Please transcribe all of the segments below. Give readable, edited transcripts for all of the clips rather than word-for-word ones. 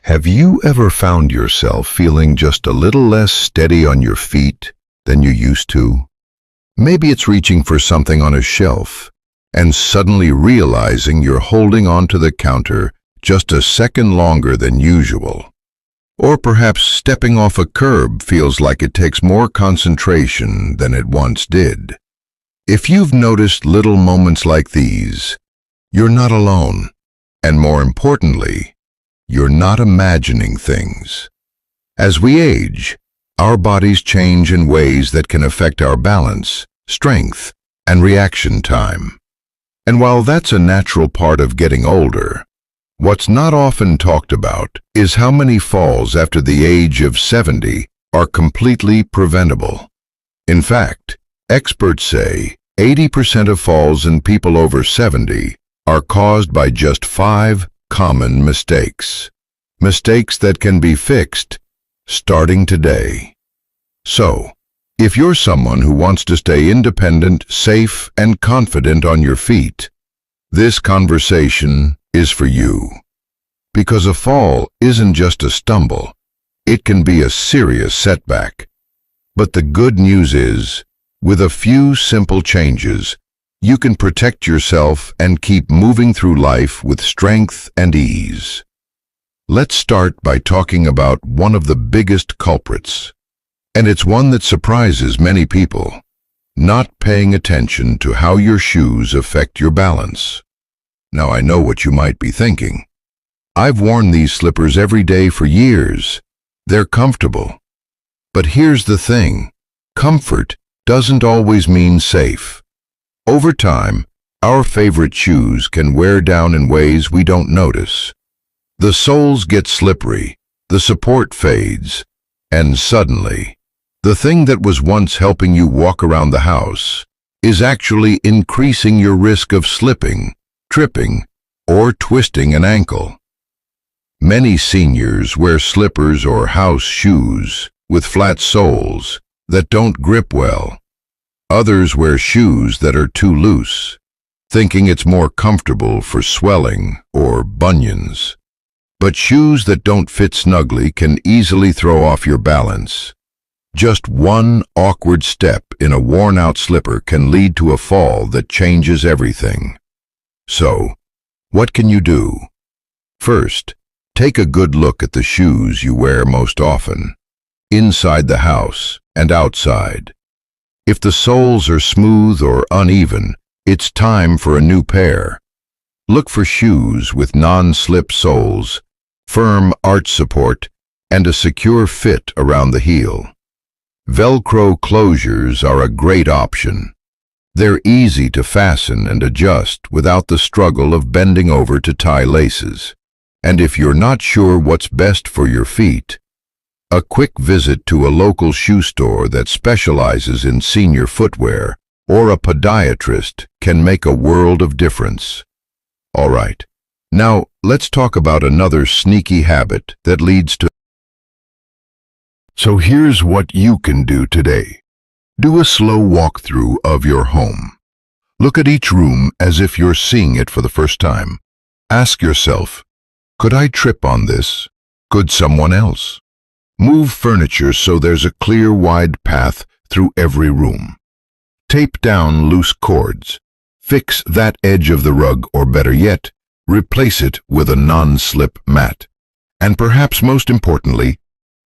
Have you ever found yourself feeling just a little less steady on your feet than you used to? Maybe it's reaching for something on a shelf and suddenly realizing you're holding onto the counter just a second longer than usual. Or perhaps stepping off a curb feels like it takes more concentration than it once did. If you've noticed little moments like these, you're not alone. And more importantly, you're not imagining things. As we age, our bodies change in ways that can affect our balance, strength, and reaction time. And while that's a natural part of getting older, what's not often talked about is how many falls after the age of 70 are completely preventable. In fact, experts say 80% of falls in people over 70 are caused by just 5 common mistakes. Mistakes that can be fixed starting today. So, if you're someone who wants to stay independent, safe, and confident on your feet, this conversation is for you. Because a fall isn't just a stumble, it can be a serious setback. But the good news is, with a few simple changes, you can protect yourself and keep moving through life with strength and ease. Let's start by talking about one of the biggest culprits, and it's one that surprises many people: not paying attention to how your shoes affect your balance. Now, I know what you might be thinking. I've worn these slippers every day for years. They're comfortable. But here's the thing: comfort doesn't always mean safe. Over time, our favorite shoes can wear down in ways we don't notice. The soles get slippery, the support fades, and suddenly, the thing that was once helping you walk around the house is actually increasing your risk of slipping, tripping, or twisting an ankle. Many seniors wear slippers or house shoes with flat soles that don't grip well. Others wear shoes that are too loose, thinking it's more comfortable for swelling or bunions. But shoes that don't fit snugly can easily throw off your balance. Just one awkward step in a worn-out slipper can lead to a fall that changes everything. So, what can you do? First, take a good look at the shoes you wear most often, inside the house and outside. If the soles are smooth or uneven, it's time for a new pair. Look for shoes with non-slip soles, firm arch support, and a secure fit around the heel. Velcro closures are a great option. They're easy to fasten and adjust without the struggle of bending over to tie laces. And if you're not sure what's best for your feet, a quick visit to a local shoe store that specializes in senior footwear or a podiatrist can make a world of difference. All right, now let's talk about another sneaky habit that leads to... So here's what you can do today. Do a slow walkthrough of your home. Look at each room as if you're seeing it for the first time. Ask yourself, could I trip on this? Could someone else? Move furniture so there's a clear, wide path through every room. Tape down loose cords. Fix that edge of the rug, or better yet, replace it with a non-slip mat. And perhaps most importantly,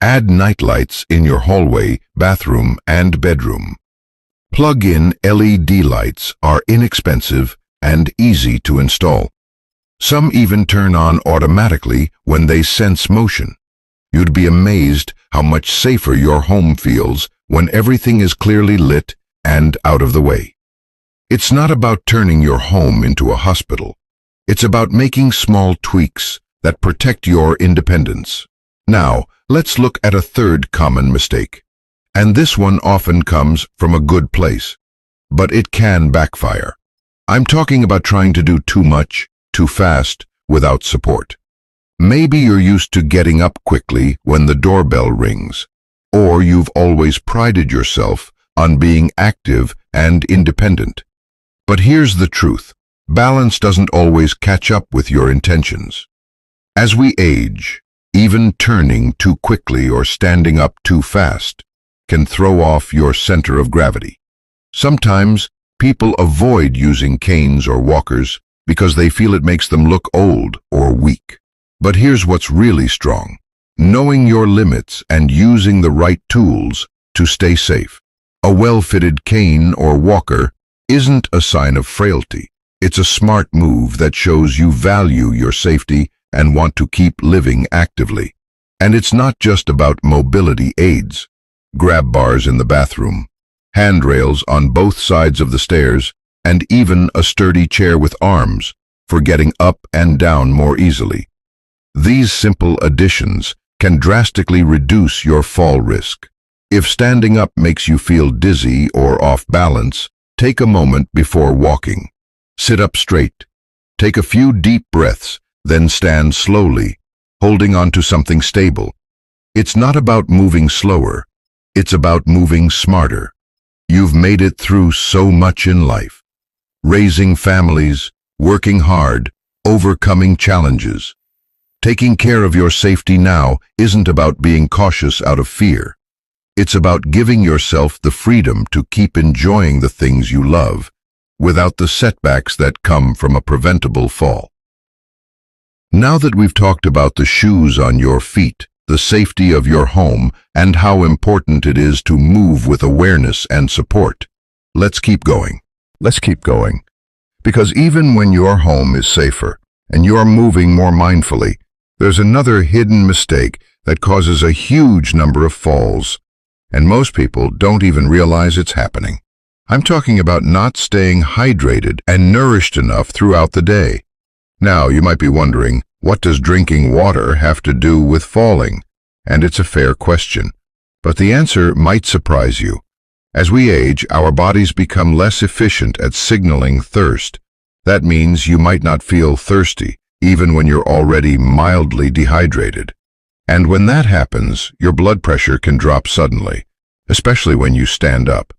add nightlights in your hallway, bathroom, and bedroom. Plug-in LED lights are inexpensive and easy to install. Some even turn on automatically when they sense motion. You'd be amazed how much safer your home feels when everything is clearly lit and out of the way. It's not about turning your home into a hospital. It's about making small tweaks that protect your independence. Now, let's look at a third common mistake. And this one often comes from a good place, but it can backfire. I'm talking about trying to do too much, too fast, without support. Maybe you're used to getting up quickly when the doorbell rings, or you've always prided yourself on being active and independent. But here's the truth: balance doesn't always catch up with your intentions. As we age, Even turning too quickly or standing up too fast can throw off your center of gravity. Sometimes people avoid using canes or walkers because they feel it makes them look old or weak. But here's what's really strong: knowing your limits and using the right tools to stay safe. A well-fitted cane or walker isn't a sign of frailty. It's a smart move that shows you value your safety and want to keep living actively. And it's not just about mobility aids. Grab bars in the bathroom, handrails on both sides of the stairs, and even a sturdy chair with arms for getting up and down more easily. These simple additions can drastically reduce your fall risk. If standing up makes you feel dizzy or off balance, take a moment before walking. Sit up straight. Take a few deep breaths, then stand slowly, holding onto something stable. It's not about moving slower. It's about moving smarter. You've made it through so much in life. Raising families, working hard, overcoming challenges. Taking care of your safety now isn't about being cautious out of fear. It's about giving yourself the freedom to keep enjoying the things you love, without the setbacks that come from a preventable fall. Now that we've talked about the shoes on your feet, the safety of your home, and how important it is to move with awareness and support, let's keep going. Let's keep going. Because even when your home is safer and you're moving more mindfully, there's another hidden mistake that causes a huge number of falls, and most people don't even realize it's happening. I'm talking about not staying hydrated and nourished enough throughout the day. Now, you might be wondering, what does drinking water have to do with falling? And it's a fair question, but the answer might surprise you. As we age, our bodies become less efficient at signaling thirst. That means you might not feel thirsty, even when you're already mildly dehydrated. And when that happens, your blood pressure can drop suddenly, especially when you stand up.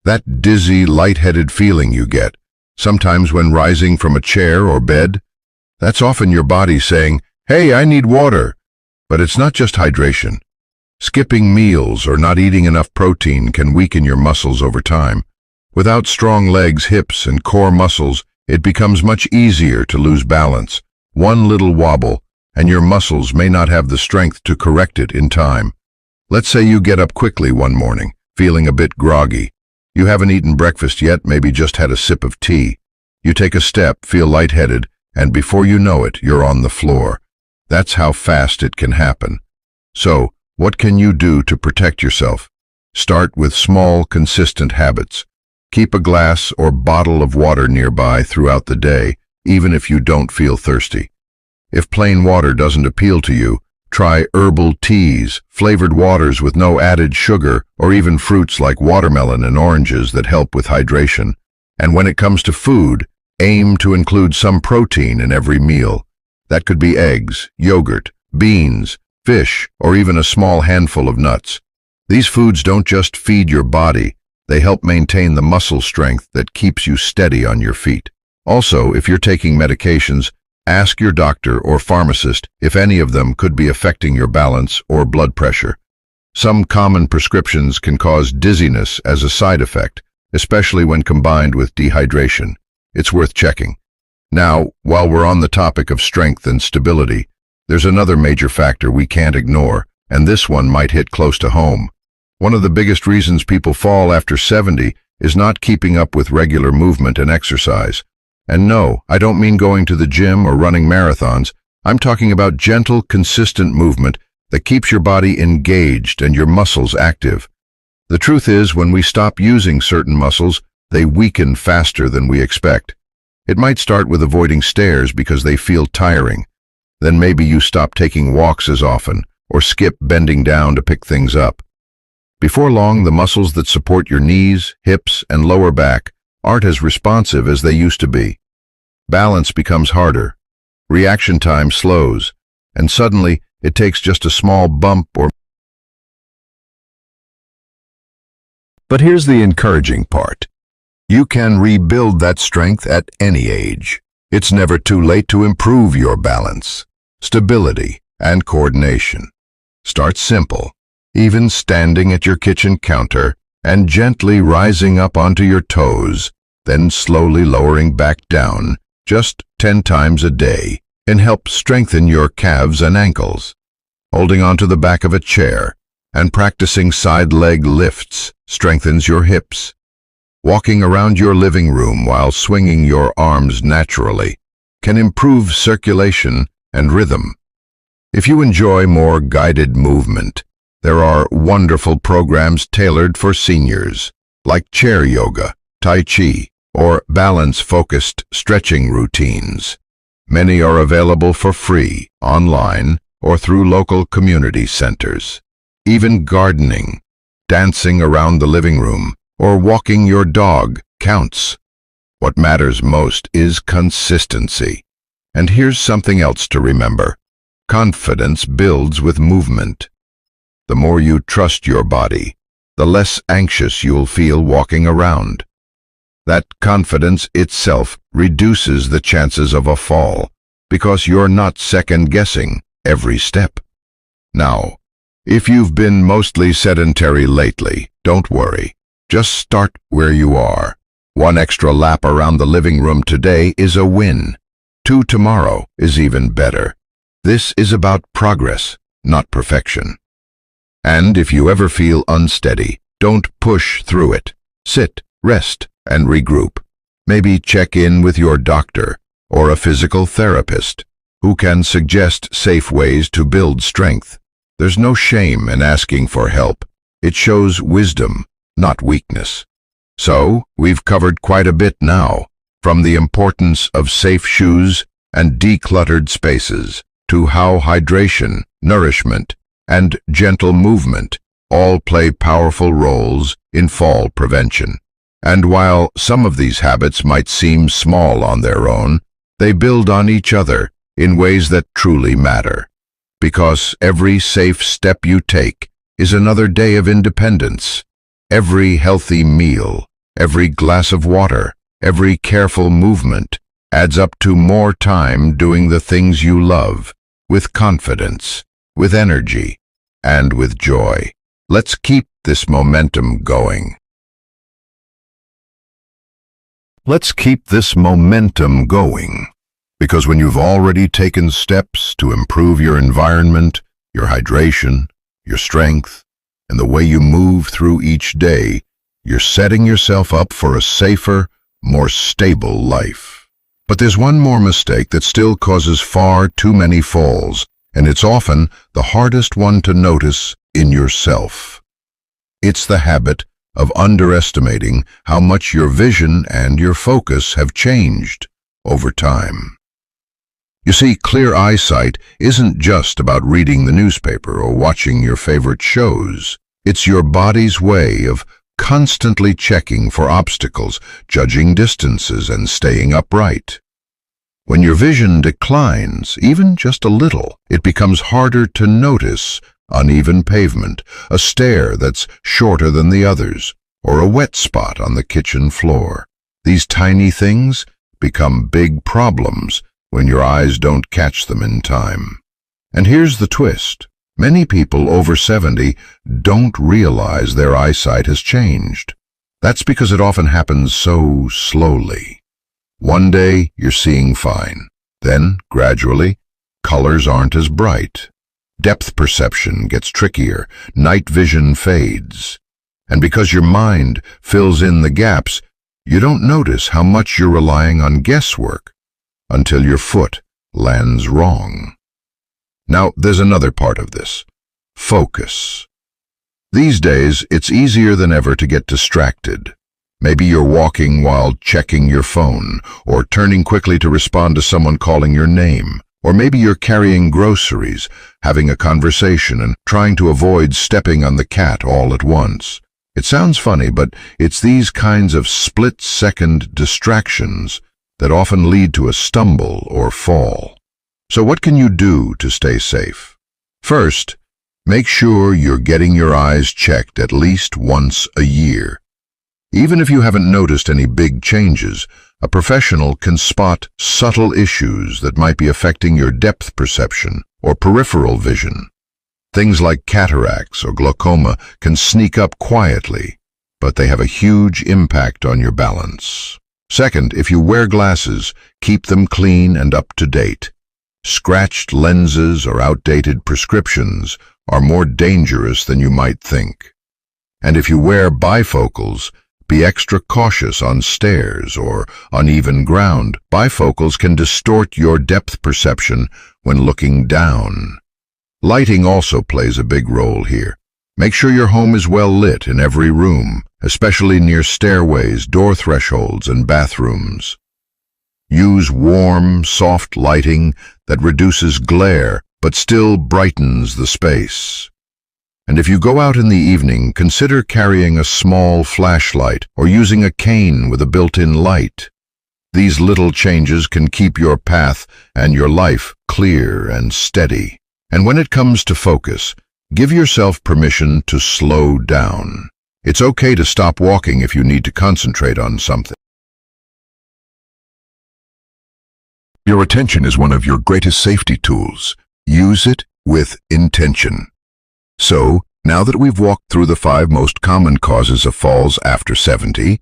That dizzy, lightheaded feeling you get, sometimes when rising from a chair or bed, that's often your body saying, "Hey, I need water." But it's not just hydration. Skipping meals or not eating enough protein can weaken your muscles over time. Without strong legs, hips, and core muscles, it becomes much easier to lose balance. One little wobble, and your muscles may not have the strength to correct it in time. Let's say you get up quickly one morning, feeling a bit groggy. You haven't eaten breakfast yet, maybe just had a sip of tea. You take a step, feel lightheaded, and before you know it, you're on the floor. That's how fast it can happen. So, what can you do to protect yourself? Start with small, consistent habits. Keep a glass or bottle of water nearby throughout the day, even if you don't feel thirsty. If plain water doesn't appeal to you, try herbal teas, flavored waters with no added sugar, or even fruits like watermelon and oranges that help with hydration. And when it comes to food, aim to include some protein in every meal. That could be eggs, yogurt, beans, fish, or even a small handful of nuts. These foods don't just feed your body, they help maintain the muscle strength that keeps you steady on your feet. Also, if you're taking medications, ask your doctor or pharmacist if any of them could be affecting your balance or blood pressure. Some common prescriptions can cause dizziness as a side effect, especially when combined with dehydration. It's worth checking. Now, while we're on the topic of strength and stability, there's another major factor we can't ignore, and this one might hit close to home. One of the biggest reasons people fall after 70 is not keeping up with regular movement and exercise. And no, I don't mean going to the gym or running marathons. I'm talking about gentle, consistent movement that keeps your body engaged and your muscles active. The truth is, when we stop using certain muscles, they weaken faster than we expect. It might start with avoiding stairs because they feel tiring. Then maybe you stop taking walks as often or skip bending down to pick things up. Before long, the muscles that support your knees, hips, and lower back aren't as responsive as they used to be. Balance becomes harder, reaction time slows, and suddenly it takes just a small bump or... But here's the encouraging part. You can rebuild that strength at any age. It's never too late to improve your balance, stability, and coordination. Start simple, even standing at your kitchen counter and gently rising up onto your toes, then slowly lowering back down, just 10 times a day, can help strengthen your calves and ankles. Holding onto the back of a chair and practicing side leg lifts strengthens your hips. Walking around your living room while swinging your arms naturally can improve circulation and rhythm. If you enjoy more guided movement, there are wonderful programs tailored for seniors, like chair yoga, tai chi, or balance-focused stretching routines. Many are available for free, online, or through local community centers. Even gardening, dancing around the living room, or walking your dog counts. What matters most is consistency. And here's something else to remember. Confidence builds with movement. The more you trust your body, the less anxious you'll feel walking around. That confidence itself reduces the chances of a fall, because you're not second-guessing every step. Now, if you've been mostly sedentary lately, don't worry. Just start where you are. 1 extra lap around the living room today is a win. 2 tomorrow is even better. This is about progress, not perfection. And if you ever feel unsteady, don't push through it. Sit, rest, and regroup. Maybe check in with your doctor or a physical therapist who can suggest safe ways to build strength. There's no shame in asking for help. It shows wisdom, not weakness. So, we've covered quite a bit now, from the importance of safe shoes and decluttered spaces to how hydration, nourishment, and gentle movement all play powerful roles in fall prevention. And while some of these habits might seem small on their own, they build on each other in ways that truly matter. Because every safe step you take is another day of independence. Every healthy meal, every glass of water, every careful movement adds up to more time doing the things you love, with confidence, with energy, and with joy. Let's keep this momentum going. Let's keep this momentum going, because when you've already taken steps to improve your environment, your hydration, your strength, and the way you move through each day, you're setting yourself up for a safer, more stable life. But there's one more mistake that still causes far too many falls, and it's often the hardest one to notice in yourself. It's the habit of underestimating how much your vision and your focus have changed over time. You see, clear eyesight isn't just about reading the newspaper or watching your favorite shows. It's your body's way of constantly checking for obstacles, judging distances, and staying upright. When your vision declines, even just a little, it becomes harder to notice uneven pavement, a stair that's shorter than the others, or a wet spot on the kitchen floor. These tiny things become big problems when your eyes don't catch them in time. And here's the twist. Many people over 70 don't realize their eyesight has changed. That's because it often happens so slowly. One day, you're seeing fine. Then, gradually, colors aren't as bright. Depth perception gets trickier, night vision fades. And because your mind fills in the gaps, you don't notice how much you're relying on guesswork until your foot lands wrong. Now, there's another part of this. Focus. These days, it's easier than ever to get distracted. Maybe you're walking while checking your phone, or turning quickly to respond to someone calling your name. Or maybe you're carrying groceries, having a conversation, and trying to avoid stepping on the cat all at once. It sounds funny, but it's these kinds of split-second distractions that often lead to a stumble or fall. So what can you do to stay safe? First, make sure you're getting your eyes checked at least once a year. Even if you haven't noticed any big changes, a professional can spot subtle issues that might be affecting your depth perception or peripheral vision. Things like cataracts or glaucoma can sneak up quietly, but they have a huge impact on your balance. Second, if you wear glasses, keep them clean and up to date. Scratched lenses or outdated prescriptions are more dangerous than you might think. And if you wear bifocals, be extra cautious on stairs or uneven ground. Bifocals can distort your depth perception when looking down. Lighting also plays a big role here. Make sure your home is well lit in every room, especially near stairways, door thresholds, and bathrooms. Use warm, soft lighting that reduces glare but still brightens the space. And if you go out in the evening, consider carrying a small flashlight or using a cane with a built-in light. These little changes can keep your path and your life clear and steady. And when it comes to focus, give yourself permission to slow down. It's okay to stop walking if you need to concentrate on something. Your attention is one of your greatest safety tools. Use it with intention. So, now that we've walked through the 5 most common causes of falls after 70,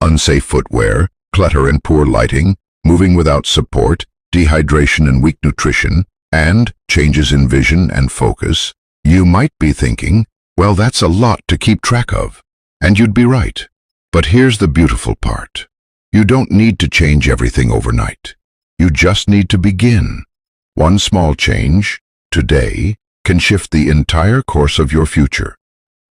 unsafe footwear, clutter and poor lighting, moving without support, dehydration and weak nutrition, and changes in vision and focus, you might be thinking, well, that's a lot to keep track of. And you'd be right. But here's the beautiful part. You don't need to change everything overnight. You just need to begin. One small change, today, can shift the entire course of your future.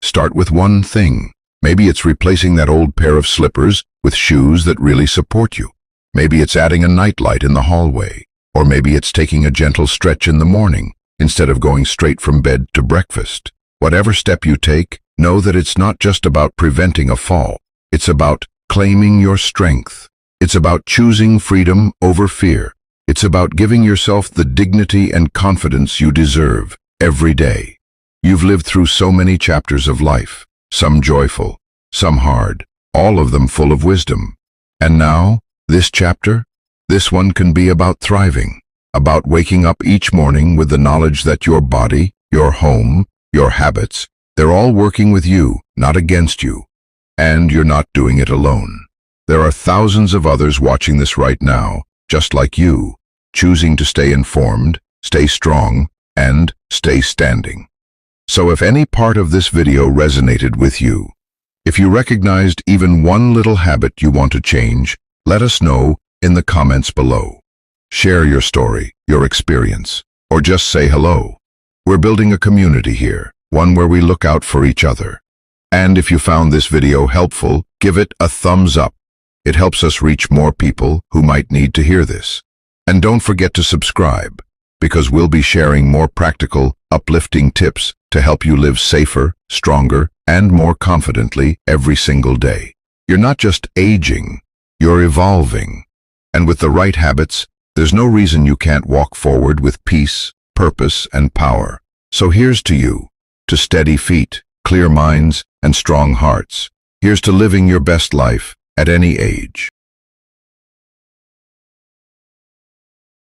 Start with one thing. Maybe it's replacing that old pair of slippers with shoes that really support you. Maybe it's adding a nightlight in the hallway. Or maybe it's taking a gentle stretch in the morning instead of going straight from bed to breakfast. Whatever step you take, know that it's not just about preventing a fall. It's about claiming your strength. It's about choosing freedom over fear. It's about giving yourself the dignity and confidence you deserve every day. You've lived through so many chapters of life, some joyful, some hard, all of them full of wisdom. And now, this chapter, this one can be about thriving, about waking up each morning with the knowledge that your body, your home, your habits, they're all working with you, not against you. And you're not doing it alone. There are thousands of others watching this right now, just like you, choosing to stay informed, stay strong, and stay standing. So if any part of this video resonated with you, if you recognized even one little habit you want to change, let us know in the comments below. Share your story, your experience, or just say hello. We're building a community here, one where we look out for each other. And if you found this video helpful, give it a thumbs up. It helps us reach more people who might need to hear this. And don't forget to subscribe, because we'll be sharing more practical, uplifting tips to help you live safer, stronger, and more confidently every single day. You're not just aging, you're evolving. And with the right habits, there's no reason you can't walk forward with peace, purpose, and power. So here's to you, to steady feet, clear minds, and strong hearts. Here's to living your best life at any age.